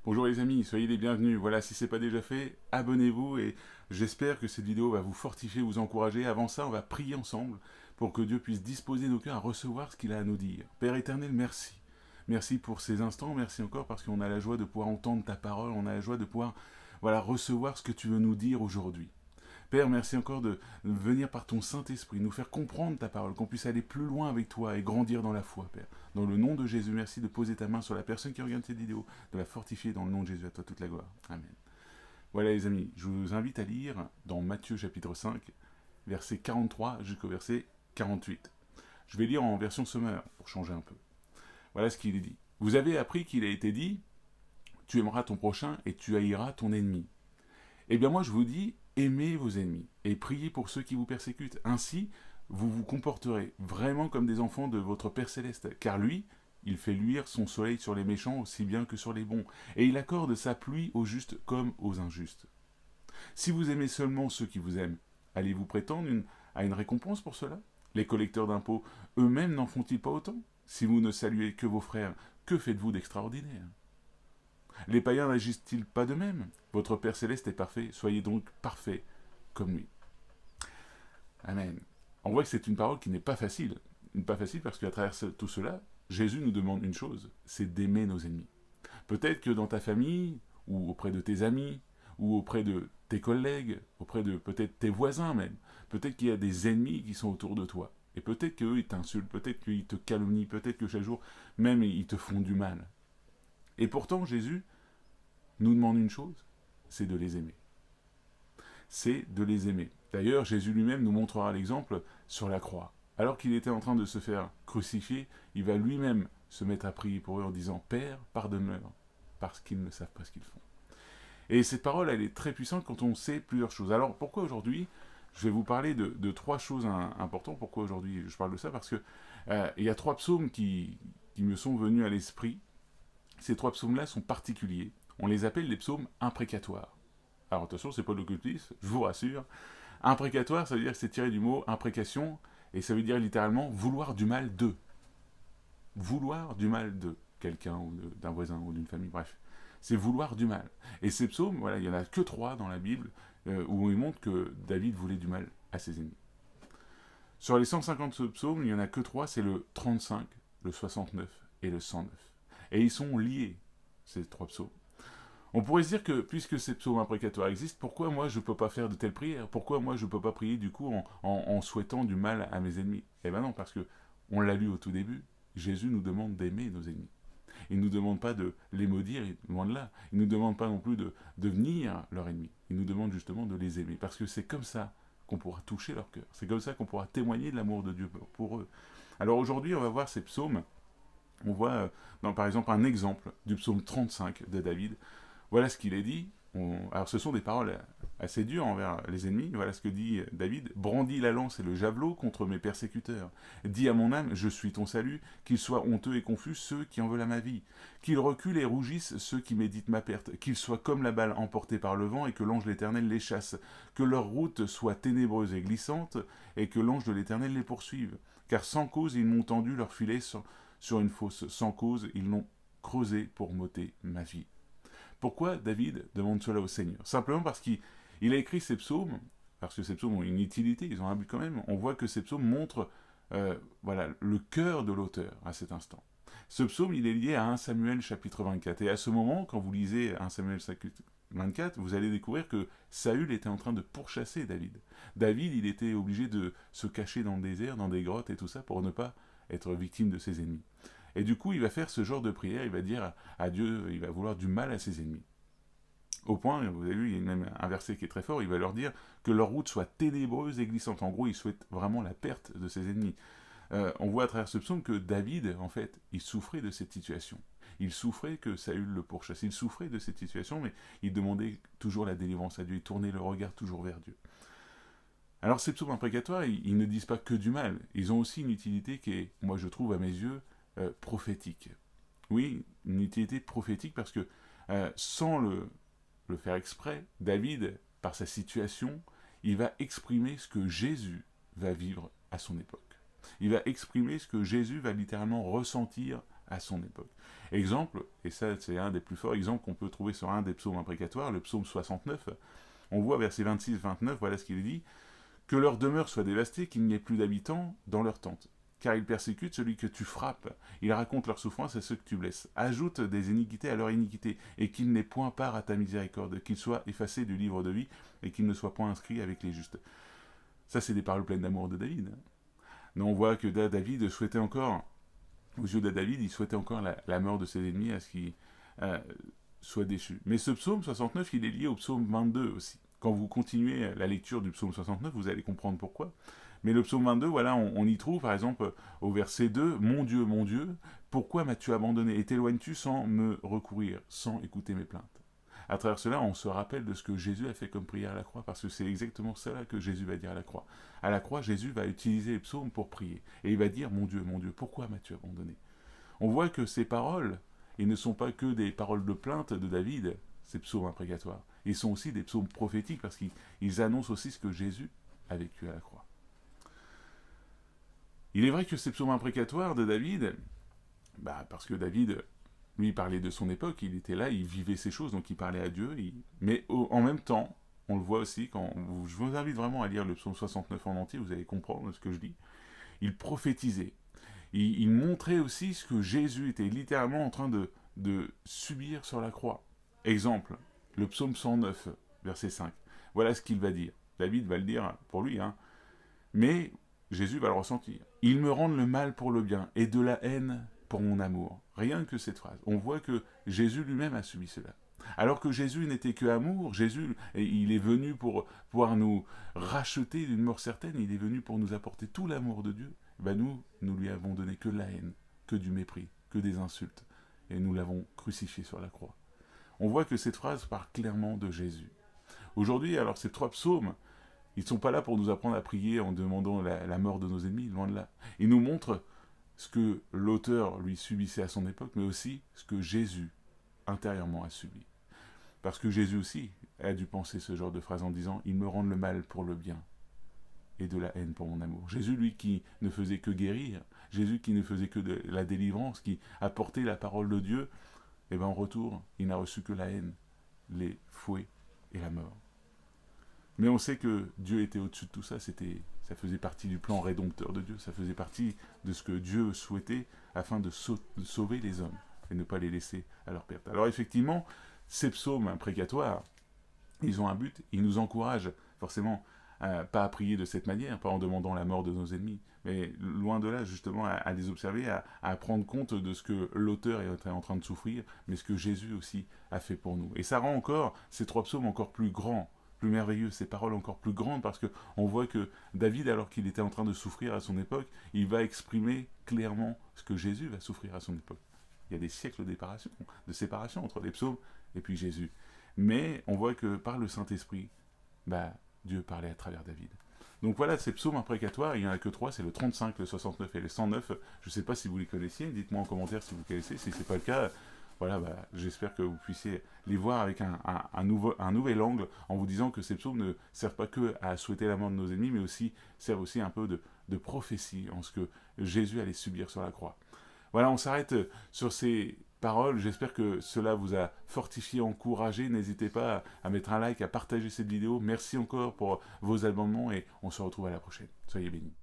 Bonjour les amis, soyez les bienvenus. Voilà, si ce n'est pas déjà fait, abonnez-vous et j'espère que cette vidéo va vous fortifier, vous encourager. Avant ça, on va prier ensemble pour que Dieu puisse disposer nos cœurs à recevoir ce qu'il a à nous dire. Père éternel, merci. Merci pour ces instants, merci encore parce qu'on a la joie de pouvoir entendre ta parole, on a la joie de pouvoir recevoir ce que tu veux nous dire aujourd'hui. Père, merci encore de venir par ton Saint-Esprit, nous faire comprendre ta parole, qu'on puisse aller plus loin avec toi et grandir dans la foi, Père. Dans le nom de Jésus, merci de poser ta main sur la personne qui regarde cette vidéo, de la fortifier dans le nom de Jésus, à toi toute la gloire. Amen. Voilà les amis, je vous invite à lire dans Matthieu chapitre 5, verset 43 jusqu'au verset 48. Je vais lire en version Sommaire, pour changer un peu. Voilà ce qu'il est dit. Vous avez appris qu'il a été dit, tu aimeras ton prochain et tu haïras ton ennemi. Eh bien moi je vous dis, aimez vos ennemis et priez pour ceux qui vous persécutent. Ainsi, vous vous comporterez vraiment comme des enfants de votre Père Céleste, car lui, il fait luire son soleil sur les méchants aussi bien que sur les bons, et il accorde sa pluie aux justes comme aux injustes. Si vous aimez seulement ceux qui vous aiment, allez-vous prétendre à une récompense pour cela? Les collecteurs d'impôts eux-mêmes n'en font-ils pas autant? Si vous ne saluez que vos frères, que faites-vous d'extraordinaire? Les païens n'agissent-ils pas de même? Votre Père Céleste est parfait, soyez donc parfaits comme lui. Amen. On voit que c'est une parole qui n'est pas facile. Pas facile parce qu'à travers tout cela, Jésus nous demande une chose, c'est d'aimer nos ennemis. Peut-être que dans ta famille, ou auprès de tes amis, ou auprès de tes collègues, auprès de peut-être tes voisins même, peut-être qu'il y a des ennemis qui sont autour de toi. Et peut-être qu'eux, ils t'insultent, peut-être qu'ils te calomnient, peut-être que chaque jour, même, ils te font du mal. Et pourtant, Jésus nous demande une chose, c'est de les aimer. C'est de les aimer. D'ailleurs, Jésus lui-même nous montrera l'exemple sur la croix. Alors qu'il était en train de se faire crucifier, il va lui-même se mettre à prier pour eux en disant « Père, pardonne-leur, parce qu'ils ne savent pas ce qu'ils font ». Et cette parole, elle est très puissante quand on sait plusieurs choses. Alors, pourquoi aujourd'hui, je vais vous parler de trois choses importantes. Pourquoi aujourd'hui je parle de ça? Parce que il y a trois psaumes qui me sont venus à l'esprit. Ces trois psaumes-là sont particuliers. On les appelle les psaumes imprécatoires. Alors attention, c'est pas de l'occultisme, je vous rassure. Imprécatoire, ça veut dire que c'est tiré du mot imprécation, et ça veut dire littéralement vouloir du mal de. Vouloir du mal de quelqu'un, ou d'un voisin, ou d'une famille, bref. C'est vouloir du mal. Et ces psaumes, voilà, il n'y en a que trois dans la Bible, où il montre que David voulait du mal à ses ennemis. Sur les 150 psaumes, il n'y en a que trois, c'est le 35, le 69 et le 109. Et ils sont liés, ces trois psaumes. On pourrait se dire que, puisque ces psaumes imprécatoires existent, pourquoi moi je ne peux pas faire de telles prières? Pourquoi moi je ne peux pas prier du coup en souhaitant du mal à mes ennemis? Eh bien non, parce que, on l'a lu au tout début, Jésus nous demande d'aimer nos ennemis. Il ne nous demande pas de les maudire, loin de là. Il ne nous demande pas non plus de devenir leur ennemi. Il nous demande justement de les aimer. Parce que c'est comme ça qu'on pourra toucher leur cœur. C'est comme ça qu'on pourra témoigner de l'amour de Dieu pour eux. Alors aujourd'hui, on va voir ces psaumes. On voit, par exemple, un exemple du psaume 35 de David. Voilà ce qu'il est dit. Alors ce sont des paroles assez dures envers les ennemis. Voilà ce que dit David. Brandis la lance et le javelot contre mes persécuteurs. Dis à mon âme, je suis ton salut. Qu'ils soient honteux et confus ceux qui en veulent à ma vie. Qu'ils reculent et rougissent ceux qui méditent ma perte. Qu'ils soient comme la balle emportée par le vent et que l'ange de l'Éternel les chasse. Que leur route soit ténébreuse et glissante et que l'ange de l'Éternel les poursuive. Car sans cause ils m'ont tendu leur filet sur une fosse. Sans cause ils l'ont creusé pour m'ôter ma vie. Pourquoi David demande cela au Seigneur? Simplement parce qu'il a écrit ces psaumes, parce que ces psaumes ont une utilité, ils ont un but quand même. On voit que ces psaumes montrent le cœur de l'auteur à cet instant. Ce psaume, il est lié à 1 Samuel chapitre 24. Et à ce moment, quand vous lisez 1 Samuel chapitre 24, vous allez découvrir que Saül était en train de pourchasser David. David, il était obligé de se cacher dans le désert, dans des grottes et tout ça, pour ne pas être victime de ses ennemis. Et du coup, il va faire ce genre de prière, il va dire à Dieu, il va vouloir du mal à ses ennemis. Au point, vous avez vu, il y a même un verset qui est très fort, il va leur dire que leur route soit ténébreuse et glissante. En gros, il souhaite vraiment la perte de ses ennemis. On voit à travers ce psaume que David, en fait, il souffrait de cette situation. Il souffrait que Saül le pourchasse. Il souffrait de cette situation, mais il demandait toujours la délivrance à Dieu. Il tournait le regard toujours vers Dieu. Alors ces psaumes imprécatoires, ils ne disent pas que du mal. Ils ont aussi une utilité qui est, moi je trouve à mes yeux, prophétique. Oui, une utilité prophétique parce que sans le faire exprès, David, par sa situation, il va exprimer ce que Jésus va vivre à son époque. Il va exprimer ce que Jésus va littéralement ressentir à son époque. Exemple, et ça c'est un des plus forts exemples qu'on peut trouver sur un des psaumes imprécatoires, le psaume 69, on voit verset 26-29, voilà ce qu'il dit, « Que leur demeure soit dévastée, qu'il n'y ait plus d'habitants dans leur tente. Car ils persécutent celui que tu frappes, ils racontent leur souffrance à ceux que tu blesses. Ajoute des iniquités à leur iniquité, et qu'ils n'aient point part à ta miséricorde, qu'ils soient effacés du livre de vie, et qu'ils ne soient point inscrits avec les justes. » Ça, c'est des paroles pleines d'amour de David. Mais on voit que David souhaitait encore, aux yeux de David, il souhaitait encore la mort de ses ennemis à ce qu'ils soient déchus. Mais ce psaume 69, il est lié au psaume 22 aussi. Quand vous continuez la lecture du psaume 69, vous allez comprendre pourquoi. Mais le psaume 22, voilà, on y trouve, par exemple, au verset 2, « Mon Dieu, pourquoi m'as-tu abandonné et t'éloignes-tu sans me recourir, sans écouter mes plaintes ?» À travers cela, on se rappelle de ce que Jésus a fait comme prière à la croix, parce que c'est exactement cela que Jésus va dire à la croix. À la croix, Jésus va utiliser les psaumes pour prier. Et il va dire, mon Dieu, pourquoi m'as-tu abandonné ?» On voit que ces paroles, ils ne sont pas que des paroles de plainte de David, ces psaumes imprécatoires. Ils sont aussi des psaumes prophétiques, parce qu'ils annoncent aussi ce que Jésus a vécu à la croix. Il est vrai que ces psaumes imprécatoires de David, parce que David, lui, parlait de son époque, il était là, il vivait ces choses, donc il parlait à Dieu, mais en même temps, on le voit aussi, je vous invite vraiment à lire le psaume 69 en entier, vous allez comprendre ce que je dis, il prophétisait, il montrait aussi ce que Jésus était littéralement en train de subir sur la croix. Exemple, le psaume 109, verset 5, voilà ce qu'il va dire. David va le dire pour lui, mais Jésus va le ressentir. « Ils me rendent le mal pour le bien, et de la haine pour mon amour. » Rien que cette phrase. On voit que Jésus lui-même a subi cela. Alors que Jésus n'était que amour, Jésus, il est venu pour pouvoir nous racheter d'une mort certaine, il est venu pour nous apporter tout l'amour de Dieu. Nous lui avons donné que de la haine, que du mépris, que des insultes. Et nous l'avons crucifié sur la croix. On voit que cette phrase parle clairement de Jésus. Aujourd'hui, alors ces trois psaumes, ils ne sont pas là pour nous apprendre à prier en demandant la mort de nos ennemis, loin de là. Ils nous montrent ce que l'auteur lui subissait à son époque, mais aussi ce que Jésus, intérieurement, a subi. Parce que Jésus aussi a dû penser ce genre de phrase en disant « Ils me rendent le mal pour le bien et de la haine pour mon amour ». Jésus, lui, qui ne faisait que guérir, Jésus qui ne faisait que de la délivrance, qui apportait la parole de Dieu, et en retour, il n'a reçu que la haine, les fouets et la mort. Mais on sait que Dieu était au-dessus de tout ça, ça faisait partie du plan rédempteur de Dieu, ça faisait partie de ce que Dieu souhaitait afin de sauver les hommes et ne pas les laisser à leur perte. Alors effectivement, ces psaumes imprécatoires, ils ont un but, ils nous encouragent forcément pas à prier de cette manière, pas en demandant la mort de nos ennemis, mais loin de là justement à les observer, à prendre compte de ce que l'auteur est en train de souffrir, mais ce que Jésus aussi a fait pour nous. Et ça rend encore ces trois psaumes encore plus grands, plus merveilleux, ces paroles encore plus grandes, parce qu'on voit que David, alors qu'il était en train de souffrir à son époque, il va exprimer clairement ce que Jésus va souffrir à son époque. Il y a des siècles de séparation entre les psaumes et puis Jésus. Mais on voit que par le Saint-Esprit, Dieu parlait à travers David. Donc voilà, ces psaumes imprécatoires, il n'y en a que 3, c'est le 35, le 69 et le 109. Je ne sais pas si vous les connaissiez, dites-moi en commentaire si vous connaissez, si ce n'est pas le cas, voilà, j'espère que vous puissiez les voir avec un nouvel angle, en vous disant que ces psaumes ne servent pas que à souhaiter la mort de nos ennemis, mais aussi servent aussi un peu de prophétie en ce que Jésus allait subir sur la croix. Voilà, on s'arrête sur ces paroles, j'espère que cela vous a fortifié, encouragé, n'hésitez pas à mettre un like, à partager cette vidéo, merci encore pour vos abonnements et on se retrouve à la prochaine, soyez bénis.